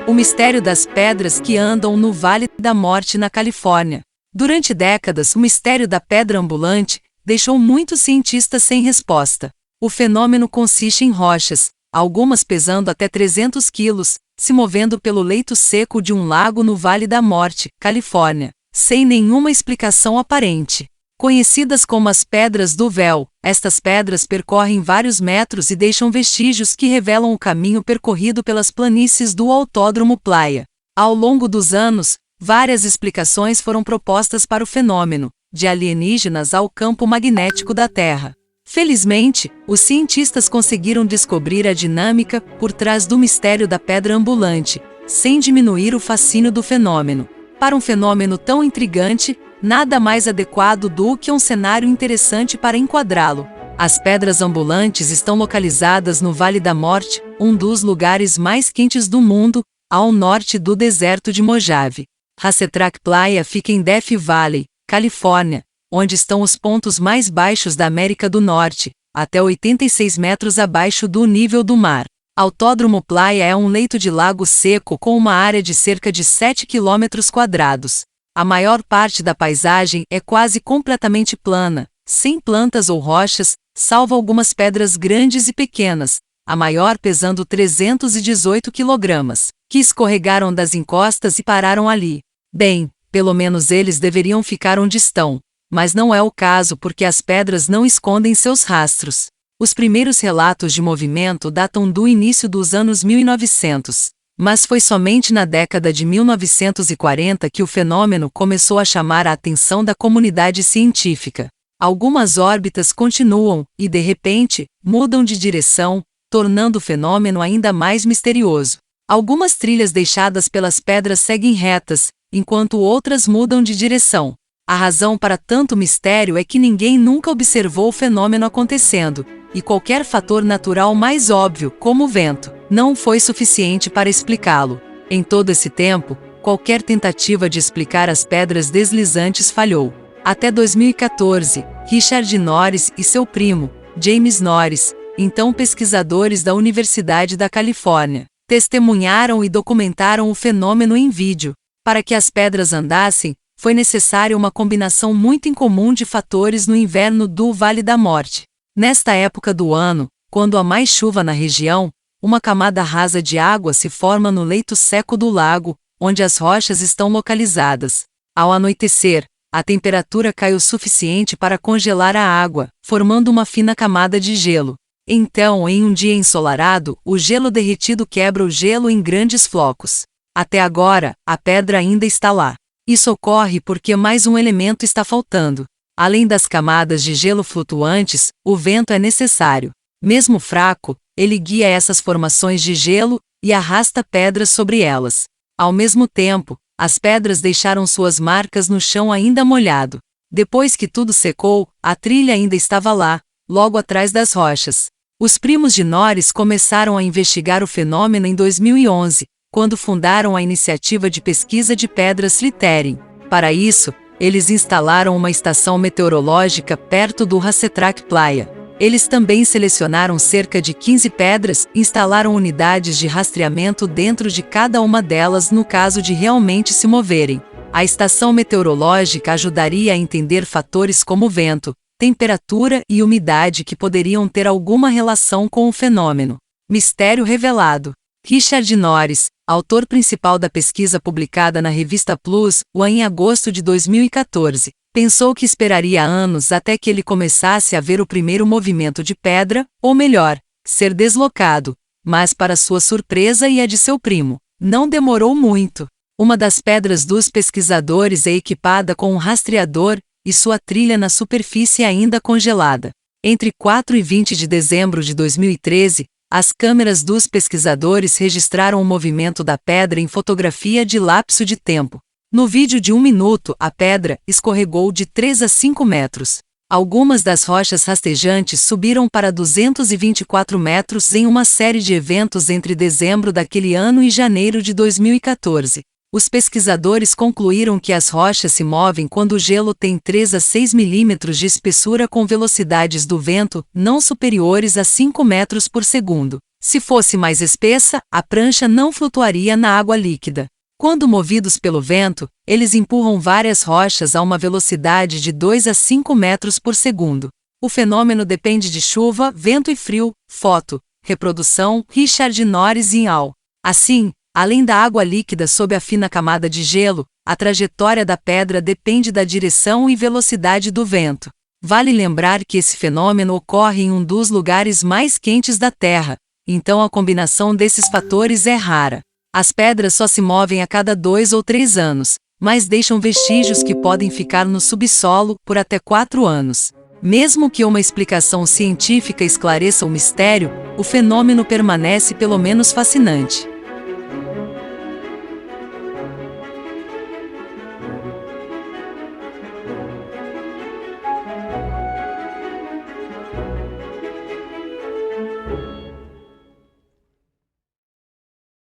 O mistério das pedras que andam no Vale da Morte na Califórnia. Durante décadas, o mistério da pedra ambulante deixou muitos cientistas sem resposta. O fenômeno consiste em rochas, algumas pesando até 300 quilos, se movendo pelo leito seco de um lago no Vale da Morte, Califórnia, sem nenhuma explicação aparente. Conhecidas como as Pedras do Véu, estas pedras percorrem vários metros e deixam vestígios que revelam o caminho percorrido pelas planícies do Autódromo Playa. Ao longo dos anos, várias explicações foram propostas para o fenômeno, de alienígenas ao campo magnético da Terra. Felizmente, os cientistas conseguiram descobrir a dinâmica por trás do mistério da pedra ambulante, sem diminuir o fascínio do fenômeno. Para um fenômeno tão intrigante, nada mais adequado do que um cenário interessante para enquadrá-lo. As pedras ambulantes estão localizadas no Vale da Morte, um dos lugares mais quentes do mundo, ao norte do deserto de Mojave. Racetrac Playa fica em Death Valley, Califórnia, onde estão os pontos mais baixos da América do Norte, até 86 metros abaixo do nível do mar. Autódromo Playa é um leito de lago seco com uma área de cerca de 7 km². A maior parte da paisagem é quase completamente plana, sem plantas ou rochas, salvo algumas pedras grandes e pequenas, a maior pesando 318 kg, que escorregaram das encostas e pararam ali. Bem, pelo menos eles deveriam ficar onde estão, mas não é o caso porque as pedras não escondem seus rastros. Os primeiros relatos de movimento datam do início dos anos 1900. Mas foi somente na década de 1940 que o fenômeno começou a chamar a atenção da comunidade científica. Algumas órbitas continuam e, de repente, mudam de direção, tornando o fenômeno ainda mais misterioso. Algumas trilhas deixadas pelas pedras seguem retas, enquanto outras mudam de direção. A razão para tanto mistério é que ninguém nunca observou o fenômeno acontecendo, e qualquer fator natural mais óbvio, como o vento, não foi suficiente para explicá-lo. Em todo esse tempo, qualquer tentativa de explicar as pedras deslizantes falhou. Até 2014, Richard Norris e seu primo, James Norris, então pesquisadores da Universidade da Califórnia, testemunharam e documentaram o fenômeno em vídeo. Para que as pedras andassem, foi necessária uma combinação muito incomum de fatores no inverno do Vale da Morte. Nesta época do ano, quando há mais chuva na região, uma camada rasa de água se forma no leito seco do lago, onde as rochas estão localizadas. Ao anoitecer, a temperatura cai o suficiente para congelar a água, formando uma fina camada de gelo. Então, em um dia ensolarado, o gelo derretido quebra o gelo em grandes flocos. Até agora, a pedra ainda está lá. Isso ocorre porque mais um elemento está faltando. Além das camadas de gelo flutuantes, o vento é necessário. Mesmo fraco, ele guia essas formações de gelo e arrasta pedras sobre elas. Ao mesmo tempo, as pedras deixaram suas marcas no chão ainda molhado. Depois que tudo secou, a trilha ainda estava lá, logo atrás das rochas. Os primos de Norris começaram a investigar o fenômeno em 2011, quando fundaram a iniciativa de pesquisa de pedras Slitherine. Para isso, eles instalaram uma estação meteorológica perto do Racetrac Playa. Eles também selecionaram cerca de 15 pedras e instalaram unidades de rastreamento dentro de cada uma delas no caso de realmente se moverem. A estação meteorológica ajudaria a entender fatores como vento, temperatura e umidade que poderiam ter alguma relação com o fenômeno. Mistério revelado. Richard Norris, autor principal da pesquisa publicada na revista PLOS, em agosto de 2014, pensou que esperaria anos até que ele começasse a ver o primeiro movimento de pedra, ou melhor, ser deslocado, mas para sua surpresa e a de seu primo, não demorou muito. Uma das pedras dos pesquisadores é equipada com um rastreador e sua trilha na superfície ainda congelada. Entre 4 e 20 de dezembro de 2013, as câmeras dos pesquisadores registraram o movimento da pedra em fotografia de lapso de tempo. No vídeo de 1 minuto, a pedra escorregou de 3 a 5 metros. Algumas das rochas rastejantes subiram para 224 metros em uma série de eventos entre dezembro daquele ano e janeiro de 2014. Os pesquisadores concluíram que as rochas se movem quando o gelo tem 3 a 6 milímetros de espessura com velocidades do vento não superiores a 5 metros por segundo. Se fosse mais espessa, a prancha não flutuaria na água líquida. Quando movidos pelo vento, eles empurram várias rochas a uma velocidade de 2 a 5 metros por segundo. O fenômeno depende de chuva, vento e frio. Foto. Reprodução, Richard Norris et al. Assim, além da água líquida sob a fina camada de gelo, a trajetória da pedra depende da direção e velocidade do vento. Vale lembrar que esse fenômeno ocorre em um dos lugares mais quentes da Terra, então a combinação desses fatores é rara. As pedras só se movem a cada 2 ou 3 anos, mas deixam vestígios que podem ficar no subsolo por até 4 anos. Mesmo que uma explicação científica esclareça o mistério, o fenômeno permanece pelo menos fascinante.